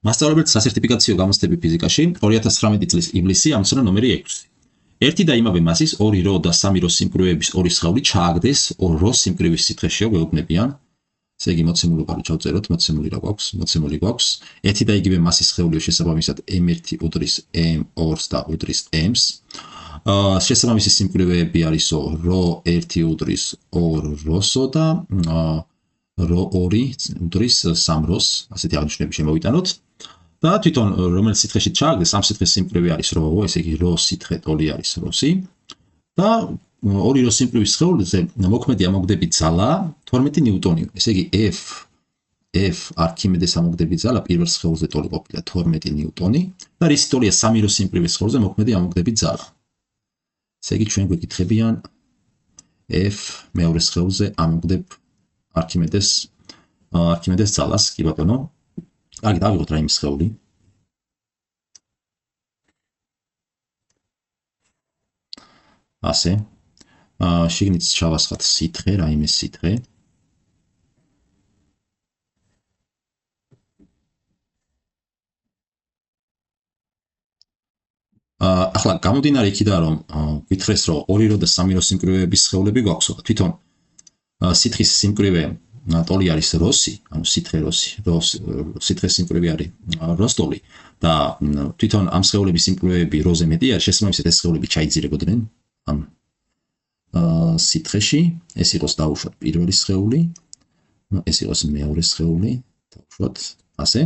მასწავლებლად სასერტიფიკაციო გამოცდები ფიზიკაში 2019 წლის ივლისი ამოცანა ნომერი 6. ერთი და იმავე მასის 2 რო და 3 რო სიმკვრივეების ორი სხეული ჩააგდეს 2 რო სიმკვრივის სითხეშიო გვეუბნებიან. ესე იგი მოცემული ყარი ჩავწეროთ, მოცემული რა გვაქვს? მოცემული გვაქვს ერთი და იგივე მასის სხეულიო შესაბამისად m1 უდრის m2 და უდრის m-ს. შესაბამისი სიმკვრივეები არისო რო 1 უდრის 2 როსო და რო 2 უდრის 3 როს, ასეთი აღნიშნები შემოვიტანოთ. და თვითონ რომელიც სითხეში ჩააგდეს, ამ სითხეს სიმკვრივე არის რო, ესე იგი რო სითხე ტოლი არის როსი. და 2 რო სიმკვრივის სხეულიზე მოქმედი ამოგდები ძალა 12 ნიუტონია. ესე იგი F არქიმედეს ამოგდები ძალა პირველ სხეულზე ტოლი ყოფილა 12 ნიუტონი და რისი ტოლია 3 რო სიმკვრივის სხეულზე მოქმედი ამოგდები ძალა. ესე იგი ჩვენ გვეკითხებიან F მეორე სხეულზე ამოგდებ არქიმედეს ძალას, კი ბატონო. კარგი, დავიღოთ რაიმე სხეული. ასე. შიგნით ჩავასხათ სითხე, რაიმე სითხე. ახლა გამომდინარე იქიდან რომ გითხრეს რომ 2 რო და 3 რო სიმკვრივეების სხეულები გვაქვს, თვითონ სითხის სიმკვრივე ტოლი არის როსი, ანუ სითხე როსი, სითხეს სიმკვრივე არის როსტოლი და თვითონ ამ სხეულების სიმკვრივეები როზე მეტი არის, შესაბამისად ეს სხეულები ჩაიძირებოდნენ ამ სითხეში. ეს იყოს დაუშვათ პირველი სხეული, ეს იყოს მეორე სხეული, დაუშვათ ასე.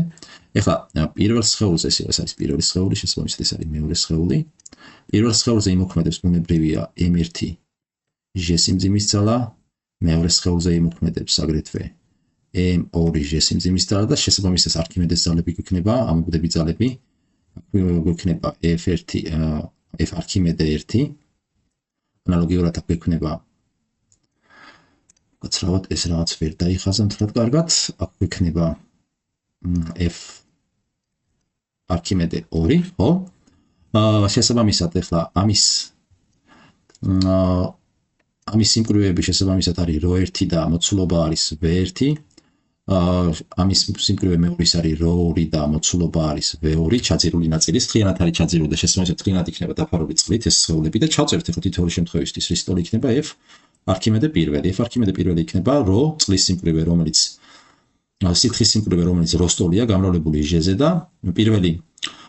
ეხლა პირველ სხეულზე ეს არის პირველი სხეული, შესაბამისად ეს არის მეორე სხეული. პირველ სხეულზე იმოქმედებს ბუნებრივია m1 ჟ-სიმძიმის ძალა, მეორე სხეულზე იმოქმედებს აგრეთვე m2 ჟ-სიმძიმის ძალა და შესაბამისად არქიმედეს ძალები გვექნება, ამოგდები ძალები გვექნება F არქიმედე 1. ანალოგიურად აქ გვექნება გაცრავად ეს რაღაც ვერ დაიხაზა მთლად კარგად, აქ გვექნება F არქიმედე 2, ხო? შესაბამისად ეხლა ამის სიმკვრივეები შესაბამისად არის რო 1 და მოცულობა არის v1. ამის სიმკვრივე მეორის არის რო 2 და მოცულობა არის v2, ჩაძირული ნაწილი თხიანად არის ჩაძირული და შესაბამისად თხიანად იქნება დაფარული წყლით ეს სხეულები და ჩავწერთ ახლა თითოეული შემთხვევისთვის რის ტოლი იქნება F არქიმედე 1. F არქიმედე 1 იქნება რო წყლის სიმკვრივე, რომელიც სითხის სიმკვრივე, რომელიც როსტოლია გამრავლებული ჟ-ზე და პირველი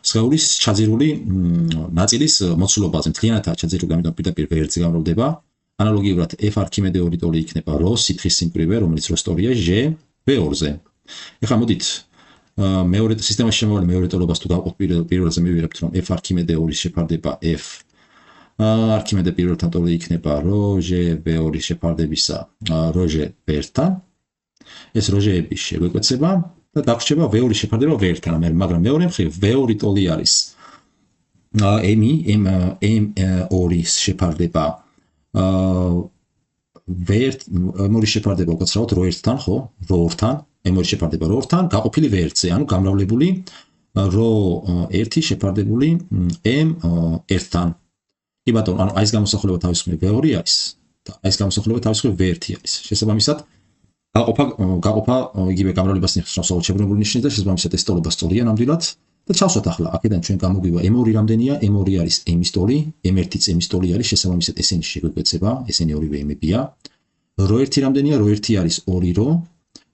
სხეულის ჩაძირული ნაწილის მოცულობაზე თხიანად არის ჩაძირული, ამიტომ პირდაპირ v1-ზე გამრავლდება. ანალოგიურად F არქიმედე 2 ტოლი იქნება რო სითხის სიმკვრივე, რომელიც როსტოლია ჟ v2-ზე. ეხლა მოდით მეორე სისტემაში შემოვალი მეორე ტოლობას თუ გავყოთ პირველზე მივიღებთ რომ F არქიმედე 2-ის შეფარდება F არქიმედე 1-თან ტოლი იქნება რო ჟ v2 შეფარდებისა რო ჟ v1-თან. ეს რო ჟები შეგვეკვეცება და დაგვრჩება v2 შეფარდება v1-თან, მაგრამ მეორე მხრივ v2 ტოლი არის m2-ის შეფარდება m2 შეფარდება უკაცრავად რო 1-თან, ხო? რო 2-თან, m2 შეფარდება რო 2-თან, გაყოფილი v1-ზე, ანუ გამრავლებული რო 1 შეფარდებული m1-თან. კი ბატონო, ანუ აი ეს გამოსახულება თავისუფლად v2 არის და აი ეს გამოსახულება თავისუფლად v1 არის. შესაბამისად გაყოფა იგივე გამრავლებას ნიშნავს შებრუნებული ნიშნით და შესაბამისად ეს ტოლობა სწორია ნამდვილად. და ჩავსვათ ახლა, აქედან ჩვენ გამოგვივა m2 რამდენია? m2 არის m-ის ტოლი, m1-იც m-ის ტოლი არის, შესაბამისად ესენი შეგვეკვეცება, ესენი ორივე m-ებია. რო 1 რამდენია? რო 1 არის 2 რო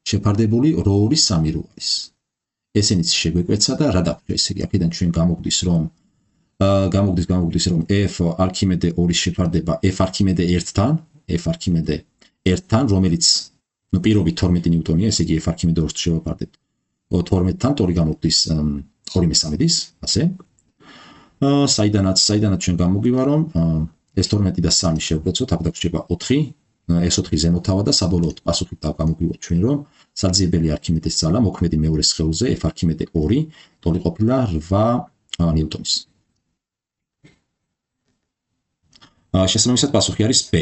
შეფარდებული რო 2 3 რო არის. ესენიც შეგვეკვეცა და რა დაგვრჩა, ესე იგი, აქედან ჩვენ გამოგდის რომ F არქიმედე 2-ის შეფარდება F არქიმედე 1-თან, F არქიმედე 1-თან, რომელიც პირობით 12 ნიუტონია, ესე იგი F არქიმედე 2-ს შევაფარდებთ 12-თან, ტოლი გამოგდის 2/3-ის, ასე. საიდანაც ჩვენ გამოგვივა რომ ეს 12 და 3 შევკვეცოთ, აქ დაგვრჩება 4, ეს 4 ზემოთავა და საბოლოოდ პასუხით გავამოგვივა ჩვენ რომ საძიებელი არქიმედეს ძალა მოქმედი მეორე სხეულზე F არქიმედე 2 ტოლი ყოფილა 8 ნიუტონის. შესაბამისად პასუხი არის B.